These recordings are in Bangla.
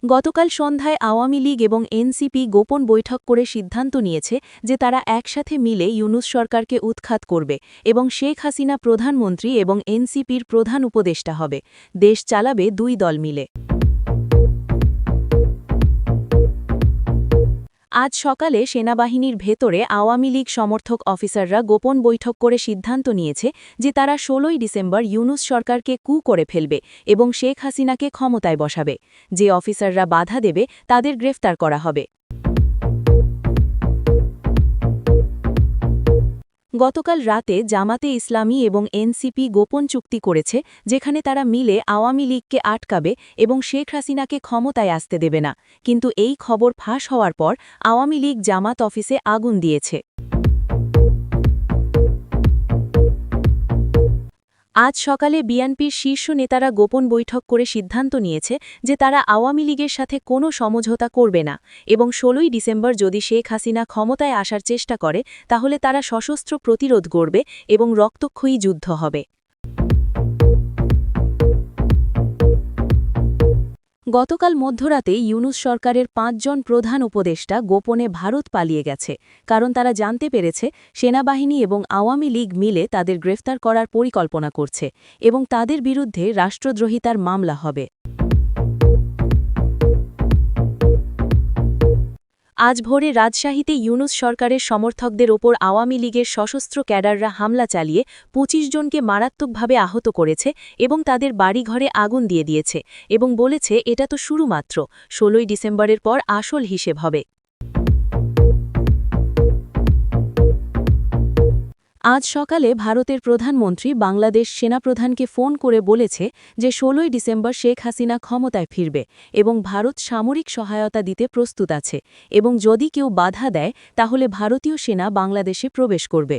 গতকাল সন্ধ্যায় আওয়ামী লীগ এবং এনসিপি গোপন বৈঠক করে সিদ্ধান্ত নিয়েছে যে তারা একসাথে মিলে ইউনূস সরকারকে উৎখাত করবে এবং শেখ হাসিনা প্রধানমন্ত্রী এবং এনসিপির প্রধান উপদেষ্টা হবে। দেশ চালাবে দুই দল মিলে। আজ সকালে সেনাবাহিনীর ভেতরে আওয়ামী লীগ সমর্থক অফিসাররা গোপন বৈঠক করে সিদ্ধান্ত নিয়েছে যে তারা ১৬ই ডিসেম্বর ইউনূস সরকারকে কু করে ফেলবে এবং শেখ হাসিনাকে ক্ষমতায় বসাবে। যে অফিসাররা বাধা দেবে তাদের গ্রেফতার করা হবে। গতকাল রাতে জামাতে ইসলামী এবং এনসিপি গোপন চুক্তি করেছে, যেখানে তারা মিলে আওয়ামী লীগকে আটকাবে এবং শেখ হাসিনাকে ক্ষমতায় আসতে দেবে না। কিন্তু এই খবর ফাঁস হওয়ার পর আওয়ামী লীগ জামাত অফিসে আগুন দিয়েছে। আজ সকালে বিএনপির শীর্ষ নেতারা গোপন বৈঠক করে সিদ্ধান্ত নিয়েছে যে তারা আওয়ামী লীগের সাথে কোনো সমঝোতা করবে না এবং ১৬ই ডিসেম্বর যদি শেখ হাসিনা ক্ষমতায় আসার চেষ্টা করে তাহলে তারা সশস্ত্র প্রতিরোধ গড়বে এবং রক্তক্ষয়ী যুদ্ধ হবে। গতকাল মধ্যরাতে ইউনূস সরকারের ৫ জন প্রধান উপদেষ্টা গোপনে ভারত পালিয়ে গেছে, কারণ তারা জানতে পেরেছে সেনাবাহিনী এবং আওয়ামী লীগ মিলে তাদের গ্রেফতার করার পরিকল্পনা করছে এবং তাদের বিরুদ্ধে রাষ্ট্রদ্রোহিতার মামলা হবে। আজ ভোরে রাজশাহীতে ইউনূস সরকারের সমর্থকদের ওপর আওয়ামী লীগের সশস্ত্র ক্যাডাররা হামলা চালিয়ে ২৫ জনকে মারাত্মকভাবে আহত করেছে এবং তাদের বাড়িঘরে আগুন দিয়ে দিয়েছে এবং বলেছে এটা তো শুরু মাত্র, ১৬ই ডিসেম্বরের পর আসল হিসেব হবে। আজ সকালে ভারতের প্রধানমন্ত্রী বাংলাদেশ সেনাপ্রধানকে ফোন করে বলেছে যে ১৬ই ডিসেম্বর শেখ হাসিনা ক্ষমতায় ফিরবে এবং ভারত সামরিক সহায়তা দিতে প্রস্তুত আছে এবং যদি কেউ বাধা দেয় তাহলে ভারতীয় সেনা বাংলাদেশে প্রবেশ করবে।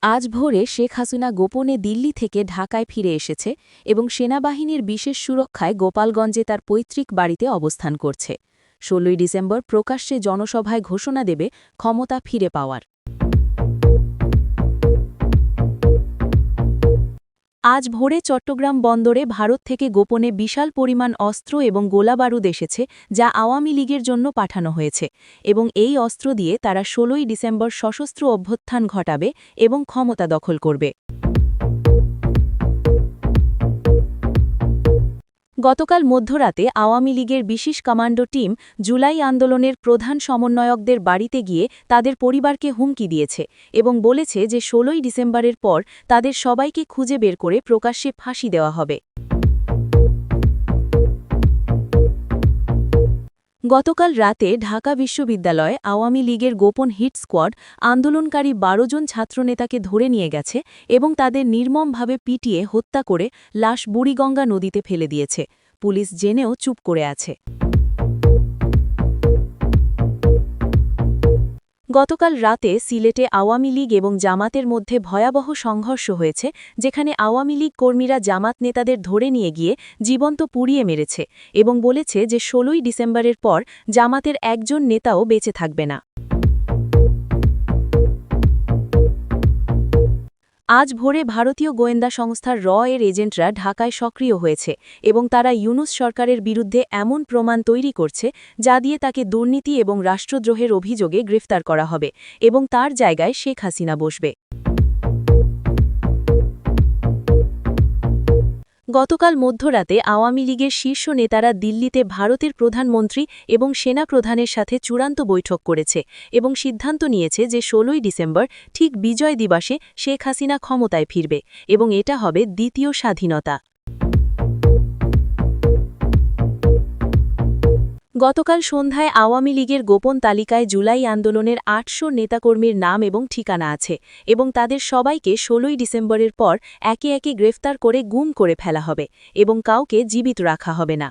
আজ ভোরে শেখ হাসিনা গোপনে দিল্লি থেকে ঢাকায় ফিরে এসেছে এবং সেনাবাহিনীর বিশেষ সুরক্ষায় গোপালগঞ্জে তার পৈতৃক বাড়িতে অবস্থান করছে। ১৬ই ডিসেম্বর প্রকাশ্যে জনসভায় ঘোষণা দেবে ক্ষমতা ফিরে পাওয়ার। আজ ভোরে চট্টগ্রাম বন্দরে ভারত থেকে গোপনে বিশাল পরিমাণ অস্ত্র এবং গোলাবারুদ এসেছে, যা আওয়ামী লীগের জন্য পাঠানো হয়েছে এবং এই অস্ত্র দিয়ে তারা ১৬ই ডিসেম্বর সশস্ত্র অভ্যুত্থান ঘটাবে এবং ক্ষমতা দখল করবে। গতকাল মধ্যরাতে আওয়ামী লীগের বিশেষ কমান্ডো টিম জুলাই আন্দোলনের প্রধান সমন্বয়কদের বাড়িতে গিয়ে তাদের পরিবারকে হুমকি দিয়েছে এবং বলেছে যে ১৬ই ডিসেম্বরের পর তাদের সবাইকে খুঁজে বের করে প্রকাশ্যে ফাঁসি দেওয়া হবে। গতকাল রাতে ঢাকা বিশ্ববিদ্যালয়ে আওয়ামী লীগের গোপন হিট স্কোয়াড আন্দোলনকারী ১২ জন ছাত্রনেতাকে ধরে নিয়ে গেছে এবং তাদের নির্মমভাবে পিটিয়ে হত্যা করে লাশ বুড়িগঙ্গা নদীতে ফেলে দিয়েছে। পুলিশ জেনেও চুপ করে আছে। গতকাল রাতে সিলেটে আওয়ামী লীগ এবং জামাতের মধ্যে ভয়াবহ সংঘর্ষ হয়েছে, যেখানে আওয়ামী লীগ কর্মীরা জামাত নেতাদের ধরে নিয়ে গিয়ে জীবন্ত পুড়িয়ে মেরেছে এবং বলেছে যে ১৬ই ডিসেম্বরের পর জামাতের একজন নেতাও বেঁচে থাকবে না। আজ ভোরে ভারতীয় গোয়েন্দা সংস্থার র-এর এজেন্টরা ঢাকায় সক্রিয় হয়েছে এবং তারা ইউনূস সরকারের বিরুদ্ধে এমন প্রমাণ তৈরি করছে যা দিয়ে তাকে দুর্নীতি এবং রাষ্ট্রদ্রোহের অভিযোগে গ্রেফতার করা হবে এবং তার জায়গায় শেখ হাসিনা বসবে। গতকাল মধ্যরাতে আওয়ামী লীগের শীর্ষ নেতারা দিল্লিতে ভারতের প্রধানমন্ত্রী এবং সেনা প্রধানের সাথে চূড়ান্ত বৈঠক করেছে এবং সিদ্ধান্ত নিয়েছে যে ১৬ই ডিসেম্বর ঠিক বিজয় দিবসে শেখ হাসিনা ক্ষমতায় ফিরবে এবং এটা হবে দ্বিতীয় স্বাধীনতা। গতকাল সন্ধ্যায় আওয়ামী লীগের গোপন তালিকায় জুলাই আন্দোলনের ৮০০ নেতাকর্মীর নাম এবং ঠিকানা আছে এবং তাদের সবাইকে ১৬ই ডিসেম্বরের পর একে একে গ্রেফতার করে গুম করে ফেলা হবে এবং কাউকে জীবিত রাখা হবে না।